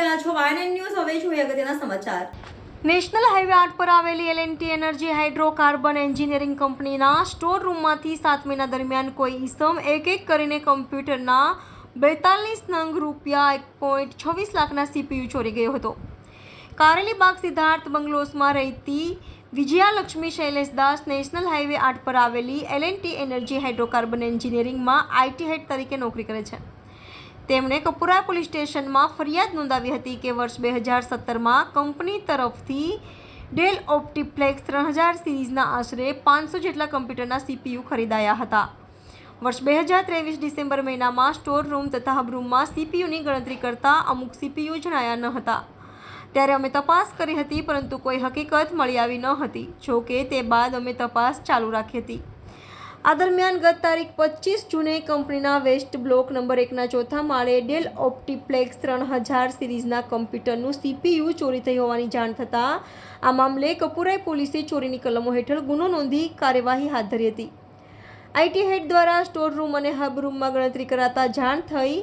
રહ્યા છો વાયન ન્યૂઝ. હવે જોઈએ અગત્યના સમાચાર. નેશનલ હાઈવે 8 પર આવેલી L&T એનર્જી હાઇડ્રોકાર્બન એન્જિનિયરિંગ કંપનીના સ્ટોર રૂમમાંથી 7 મહિના દરમિયાન કોઈ ઈસમ એક કરીને કમ્પ્યુટરના 42 નંગ રૂપિયા 1.26 લાખના CPU ચોરી ગયો હતો. કારેલીબાગ સિદ્ધાર્થ બંગલોઝમાં રહેતી વિજયાલક્ષ્મી શૈલેષદાસ નેશનલ હાઈવે 8 પર આવેલી L&T એનર્જી હાઇડ્રોકાર્બન એન્જિનિયરિંગમાં IT હેડ તરીકે નોકરી કરે છે. તેમણે કપુરા પોલીસ સ્ટેશનમાં ફરિયાદ નોંધાવી હતી કે વર્ષ 2017માં કંપની તરફથી ડેલ ઓપ્ટીપ્લેક્સ 3000 સિરીઝના આશરે 500 જેટલા કમ્પ્યુટરના CPU ખરીદાયા હતા. વર્ષ 2023 ડિસેમ્બર મહિનામાં સ્ટોર રૂમ તથા હબરૂમમાં CPUની ગણતરી કરતા અમુક CPU જણાયા ન હતા. ત્યારે અમે તપાસ કરી હતી, પરંતુ કોઈ હકીકત મળી આવી ન હતી. જો કે તે બાદ અમે તપાસ ચાલુ રાખી હતી. આ દરમિયાન ગત તારીખ 25 જૂને કંપનીના વેસ્ટ બ્લોક નંબર 1ના ચોથા માળે ડેલ ઓપ્ટીપ્લેક્સ 3000 સિરીઝના કમ્પ્યુટરનું CPU ચોરી થઈ હોવાની જાણ થતાં આ મામલે કપુરાઈ પોલીસે ચોરીની કલમો હેઠળ ગુનો નોંધી કાર્યવાહી હાથ ધરી હતી. IT હેડ દ્વારા સ્ટોર રૂમ અને હબ રૂમમાં ગણતરી કરાતા જાણ થઈ.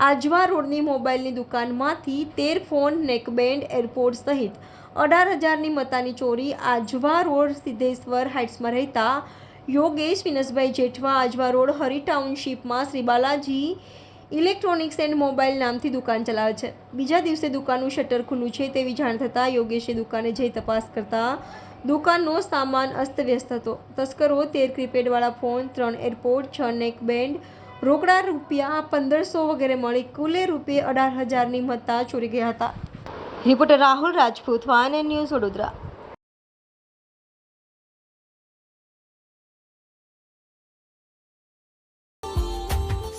આજવા રોડની મોબાઈલની દુકાનમાંથી 13 ફોન, નેકબેન્ડ, એરપોર્ટ સહિત 18,000ની મત્તાની ચોરી આજવા રોડ સિદ્ધેશ્વર હાઇટ્સમાં રહેતા યોગેશ વિનસભાઈ જેઠવા આજવા રોડ હરી ટાઉનશીપમાં Shri Balaji electronics and mobile નામથી દુકાન ચલાવે છે. બીજા દિવસે દુકાનનું શટર ખુલ્લું છે તેવી જાણ થતાં યોગેશે દુકાને જઈ તપાસ કરતા દુકાનનો સામાન અસ્તવ્યસ્ત હતો. તસ્કરો 13 પ્રીપેડવાળા ફોન, 3 એરપોર્ટ, 6 નેકબેન્ડ, રોકડા રૂપિયા 1500 વગેરે મળી કુલે રૂપિયા 18,000ની મત્તા ચોરી ગયા હતા. રિપોર્ટર રાહુલ રાજપૂત, વાયન news, Vadodara.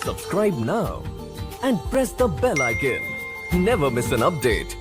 Subscribe now and press the bell icon. Never miss an update.